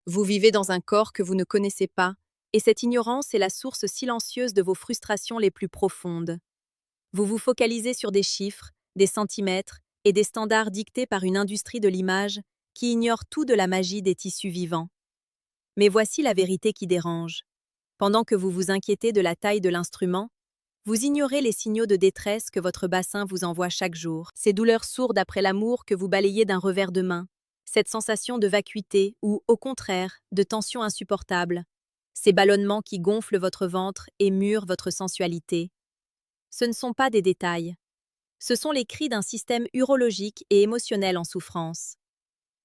Vous vivez dans un corps que vous ne connaissez pas, et cette ignorance est la source silencieuse de vos frustrations les plus profondes. Vous vous focalisez sur des chiffres, des centimètres et des standards dictés par une industrie de l'image qui ignore tout de la magie des tissus vivants. Mais voici la vérité qui dérange. Pendant que vous vous inquiétez de la taille de l'instrument, vous ignorez les signaux de détresse que votre bassin vous envoie chaque jour, ces douleurs sourdes après l'amour que vous balayez d'un revers de main, cette sensation de vacuité ou, au contraire, de tension insupportable, ces ballonnements qui gonflent votre ventre et murent votre sensualité. Ce ne sont pas des détails. Ce sont les cris d'un système urologique et émotionnel en souffrance.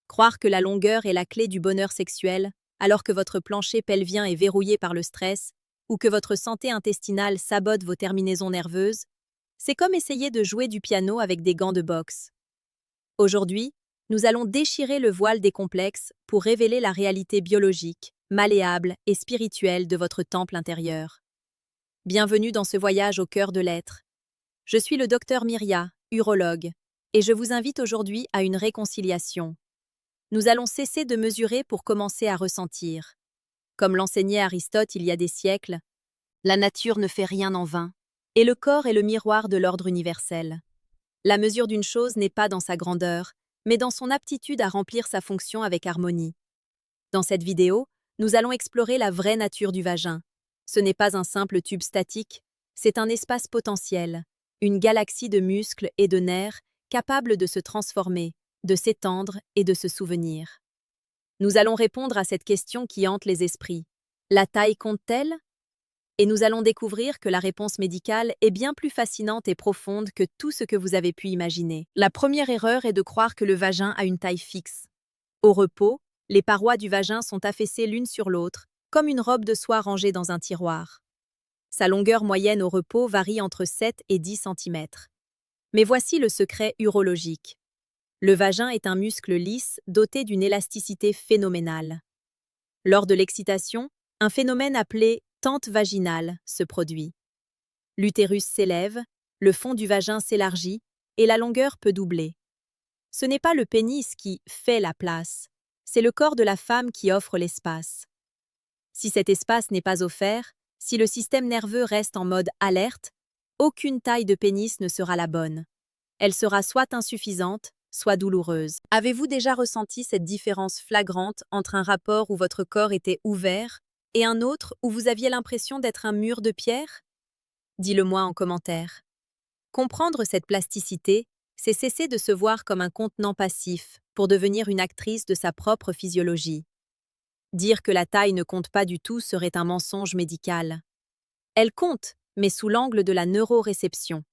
Croire que la longueur est la clé du bonheur sexuel, alors que votre plancher pelvien est verrouillé par le stress, ou que votre santé intestinale sabote vos terminaisons nerveuses, c'est comme essayer de jouer du piano avec des gants de boxe. Aujourd'hui, nous allons déchirer le voile des complexes pour révéler la réalité biologique, malléable et spirituelle de votre temple intérieur. Bienvenue dans ce voyage au cœur de l'être. Je suis le docteur Myria, urologue, et je vous invite aujourd'hui à une réconciliation. Nous allons cesser de mesurer pour commencer à ressentir. Comme l'enseignait Aristote il y a des siècles, la nature ne fait rien en vain, et le corps est le miroir de l'ordre universel. La mesure d'une chose n'est pas dans sa grandeur, mais dans son aptitude à remplir sa fonction avec harmonie. Dans cette vidéo, nous allons explorer la vraie nature du vagin. Ce n'est pas un simple tube statique, c'est un espace potentiel, une galaxie de muscles et de nerfs capable de se transformer, de s'étendre et de se souvenir. Nous allons répondre à cette question qui hante les esprits. La taille compte-t-elle? Et nous allons découvrir que la réponse médicale est bien plus fascinante et profonde que tout ce que vous avez pu imaginer. La première erreur est de croire que le vagin a une taille fixe. Au repos, les parois du vagin sont affaissées l'une sur l'autre, comme une robe de soie rangée dans un tiroir. Sa longueur moyenne au repos varie entre 7 et 10 cm. Mais voici le secret urologique. Le vagin est un muscle lisse doté d'une élasticité phénoménale. Lors de l'excitation, un phénomène appelé tente vaginale se produit. L'utérus s'élève, le fond du vagin s'élargit et la longueur peut doubler. Ce n'est pas le pénis qui fait la place, c'est le corps de la femme qui offre l'espace. Si cet espace n'est pas offert, si le système nerveux reste en mode alerte, aucune taille de pénis ne sera la bonne. Elle sera soit insuffisante, soit douloureuse. Avez-vous déjà ressenti cette différence flagrante entre un rapport où votre corps était ouvert et un autre où vous aviez l'impression d'être un mur de pierre? Dis-le-moi en commentaire. Comprendre cette plasticité, c'est cesser de se voir comme un contenant passif pour devenir une actrice de sa propre physiologie. Dire que la taille ne compte pas du tout serait un mensonge médical. Elle compte, mais sous l'angle de la neuroréception.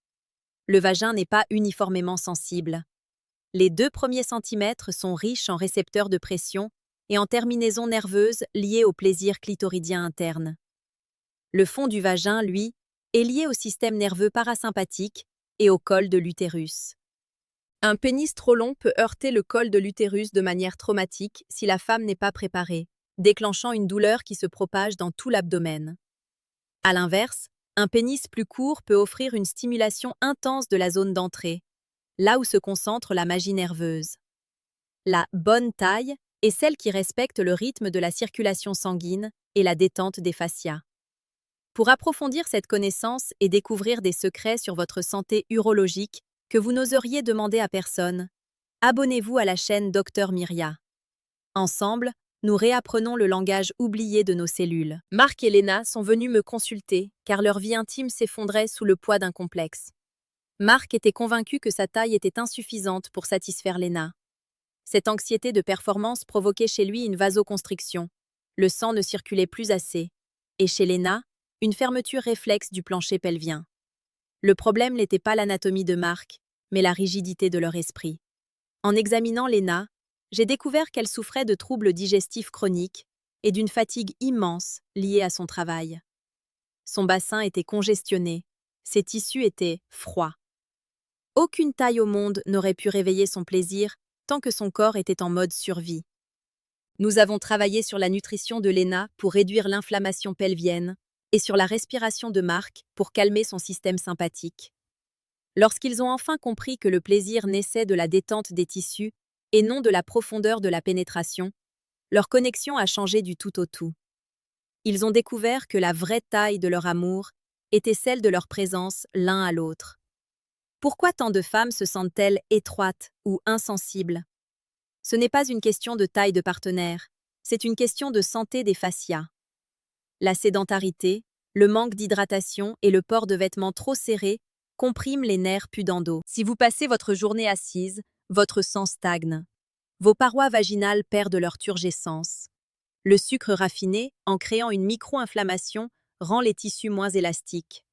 Le vagin n'est pas uniformément sensible. Les 2 premiers centimètres sont riches en récepteurs de pression et en terminaisons nerveuses liées au plaisir clitoridien interne. Le fond du vagin, lui, est lié au système nerveux parasympathique et au col de l'utérus. Un pénis trop long peut heurter le col de l'utérus de manière traumatique si la femme n'est pas préparée, déclenchant une douleur qui se propage dans tout l'abdomen. À l'inverse, un pénis plus court peut offrir une stimulation intense de la zone d'entrée, là où se concentre la magie nerveuse. La bonne taille est celle qui respecte le rythme de la circulation sanguine et la détente des fascias. Pour approfondir cette connaissance et découvrir des secrets sur votre santé urologique que vous n'oseriez demander à personne, abonnez-vous à la chaîne Dr Myria. Ensemble, nous réapprenons le langage oublié de nos cellules. Marc et Léna sont venus me consulter car leur vie intime s'effondrait sous le poids d'un complexe. Marc était convaincu que sa taille était insuffisante pour satisfaire Léna. Cette anxiété de performance provoquait chez lui une vasoconstriction. Le sang ne circulait plus assez. Et chez Léna, une fermeture réflexe du plancher pelvien. Le problème n'était pas l'anatomie de Marc, mais la rigidité de leur esprit. En examinant Léna, j'ai découvert qu'elle souffrait de troubles digestifs chroniques et d'une fatigue immense liée à son travail. Son bassin était congestionné, ses tissus étaient froids. Aucune taille au monde n'aurait pu réveiller son plaisir tant que son corps était en mode survie. Nous avons travaillé sur la nutrition de Léna pour réduire l'inflammation pelvienne et sur la respiration de Marc pour calmer son système sympathique. Lorsqu'ils ont enfin compris que le plaisir naissait de la détente des tissus et non de la profondeur de la pénétration, leur connexion a changé du tout au tout. Ils ont découvert que la vraie taille de leur amour était celle de leur présence l'un à l'autre. Pourquoi tant de femmes se sentent-elles étroites ou insensibles? Ce n'est pas une question de taille de partenaire, c'est une question de santé des fascias. La sédentarité, le manque d'hydratation et le port de vêtements trop serrés compriment les nerfs pudendaux. Si vous passez votre journée assise, votre sang stagne. Vos parois vaginales perdent leur turgescence. Le sucre raffiné, en créant une micro-inflammation, rend les tissus moins élastiques.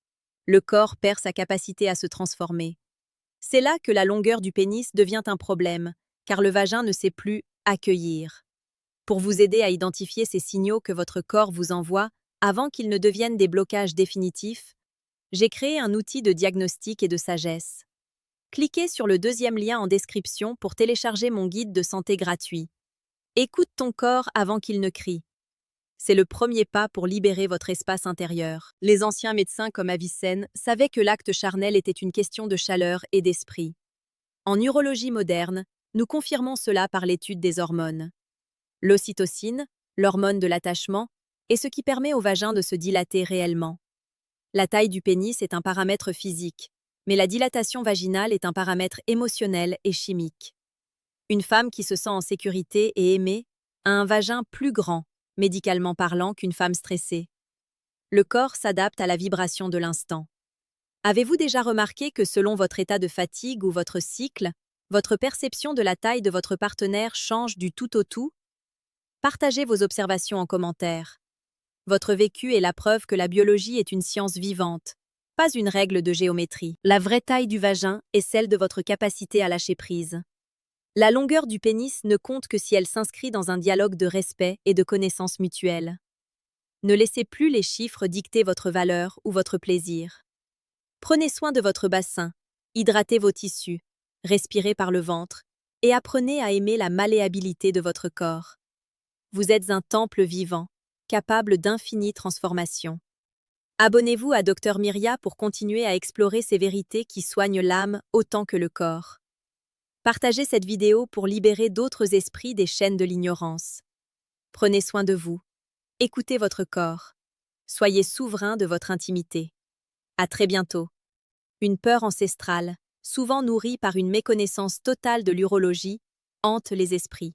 Le corps perd sa capacité à se transformer. C'est là que la longueur du pénis devient un problème, car le vagin ne sait plus accueillir. Pour vous aider à identifier ces signaux que votre corps vous envoie avant qu'ils ne deviennent des blocages définitifs, j'ai créé un outil de diagnostic et de sagesse. Cliquez sur le deuxième lien en description pour télécharger mon guide de santé gratuit. Écoute ton corps avant qu'il ne crie. C'est le premier pas pour libérer votre espace intérieur. Les anciens médecins comme Avicenne savaient que l'acte charnel était une question de chaleur et d'esprit. En urologie moderne, nous confirmons cela par l'étude des hormones. L'ocytocine, l'hormone de l'attachement, est ce qui permet au vagin de se dilater réellement. La taille du pénis est un paramètre physique, mais la dilatation vaginale est un paramètre émotionnel et chimique. Une femme qui se sent en sécurité et aimée a un vagin plus grand, médicalement parlant, qu'une femme stressée. Le corps s'adapte à la vibration de l'instant. Avez-vous déjà remarqué que selon votre état de fatigue ou votre cycle, votre perception de la taille de votre partenaire change du tout au tout? Partagez vos observations en commentaire. Votre vécu est la preuve que la biologie est une science vivante, pas une règle de géométrie. La vraie taille du vagin est celle de votre capacité à lâcher prise. La longueur du pénis ne compte que si elle s'inscrit dans un dialogue de respect et de connaissance mutuelle. Ne laissez plus les chiffres dicter votre valeur ou votre plaisir. Prenez soin de votre bassin, hydratez vos tissus, respirez par le ventre et apprenez à aimer la malléabilité de votre corps. Vous êtes un temple vivant, capable d'infinies transformations. Abonnez-vous à Dr Myria pour continuer à explorer ces vérités qui soignent l'âme autant que le corps. Partagez cette vidéo pour libérer d'autres esprits des chaînes de l'ignorance. Prenez soin de vous. Écoutez votre corps. Soyez souverain de votre intimité. À très bientôt. Une peur ancestrale, souvent nourrie par une méconnaissance totale de l'urologie, hante les esprits.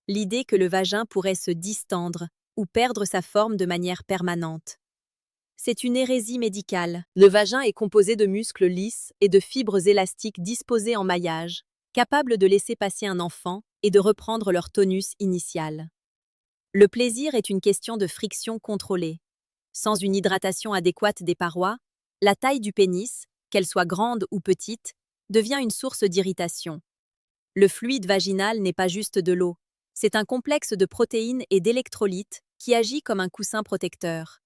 L'idée que le vagin pourrait se distendre ou perdre sa forme de manière permanente. C'est une hérésie médicale. Le vagin est composé de muscles lisses et de fibres élastiques disposées en maillage, capables de laisser passer un enfant et de reprendre leur tonus initial. Le plaisir est une question de friction contrôlée. Sans une hydratation adéquate des parois, la taille du pénis, qu'elle soit grande ou petite, devient une source d'irritation. Le fluide vaginal n'est pas juste de l'eau, c'est un complexe de protéines et d'électrolytes qui agit comme un coussin protecteur.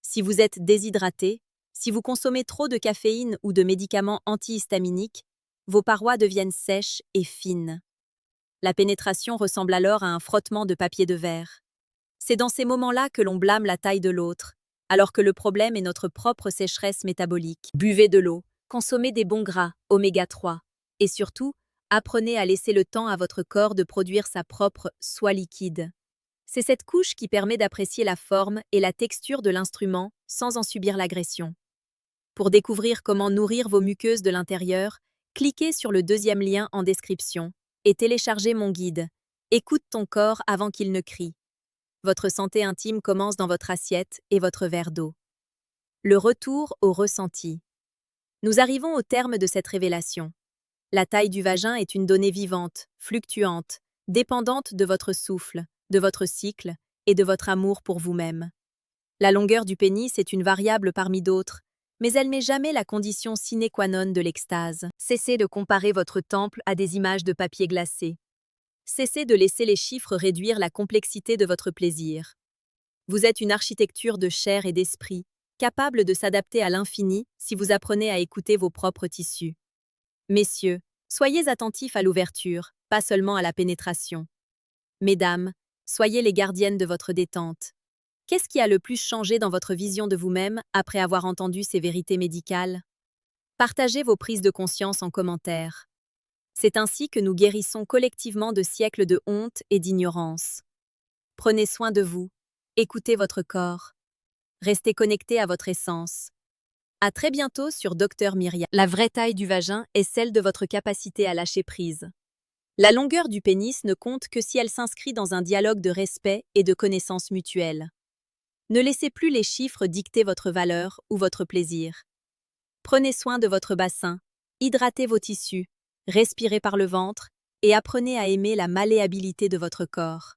Si vous êtes déshydraté, si vous consommez trop de caféine ou de médicaments antihistaminiques, vos parois deviennent sèches et fines. La pénétration ressemble alors à un frottement de papier de verre. C'est dans ces moments-là que l'on blâme la taille de l'autre, alors que le problème est notre propre sécheresse métabolique. Buvez de l'eau, consommez des bons gras, oméga 3, et surtout, apprenez à laisser le temps à votre corps de produire sa propre soie liquide. C'est cette couche qui permet d'apprécier la forme et la texture de l'instrument sans en subir l'agression. Pour découvrir comment nourrir vos muqueuses de l'intérieur, cliquez sur le deuxième lien en description et téléchargez mon guide. Écoute ton corps avant qu'il ne crie. Votre santé intime commence dans votre assiette et votre verre d'eau. Le retour au ressenti. Nous arrivons au terme de cette révélation. La taille du vagin est une donnée vivante, fluctuante, dépendante de votre souffle, de votre cycle et de votre amour pour vous-même. La longueur du pénis est une variable parmi d'autres, mais elle n'est jamais la condition sine qua non de l'extase. Cessez de comparer votre temple à des images de papier glacé. Cessez de laisser les chiffres réduire la complexité de votre plaisir. Vous êtes une architecture de chair et d'esprit, capable de s'adapter à l'infini si vous apprenez à écouter vos propres tissus. Messieurs, soyez attentifs à l'ouverture, pas seulement à la pénétration. Mesdames, soyez les gardiennes de votre détente. Qu'est-ce qui a le plus changé dans votre vision de vous-même après avoir entendu ces vérités médicales? Partagez vos prises de conscience en commentaire. C'est ainsi que nous guérissons collectivement de siècles de honte et d'ignorance. Prenez soin de vous. Écoutez votre corps. Restez connecté à votre essence. À très bientôt sur Dr Myriam. La vraie taille du vagin est celle de votre capacité à lâcher prise. La longueur du pénis ne compte que si elle s'inscrit dans un dialogue de respect et de connaissance mutuelle. Ne laissez plus les chiffres dicter votre valeur ou votre plaisir. Prenez soin de votre bassin, hydratez vos tissus, respirez par le ventre et apprenez à aimer la malléabilité de votre corps.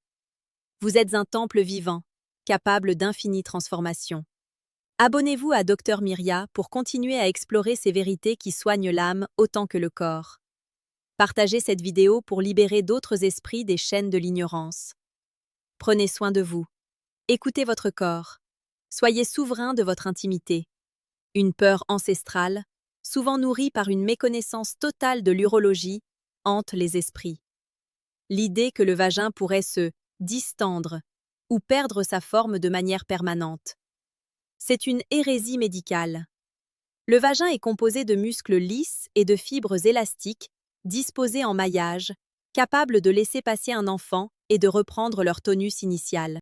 Vous êtes un temple vivant, capable d'infinies transformations. Abonnez-vous à Dr Myria pour continuer à explorer ces vérités qui soignent l'âme autant que le corps. Partagez cette vidéo pour libérer d'autres esprits des chaînes de l'ignorance. Prenez soin de vous. Écoutez votre corps. Soyez souverain de votre intimité. Une peur ancestrale, souvent nourrie par une méconnaissance totale de l'urologie, hante les esprits. L'idée que le vagin pourrait se distendre ou perdre sa forme de manière permanente. C'est une hérésie médicale. Le vagin est composé de muscles lisses et de fibres élastiques disposés en maillage, capables de laisser passer un enfant et de reprendre leur tonus initial.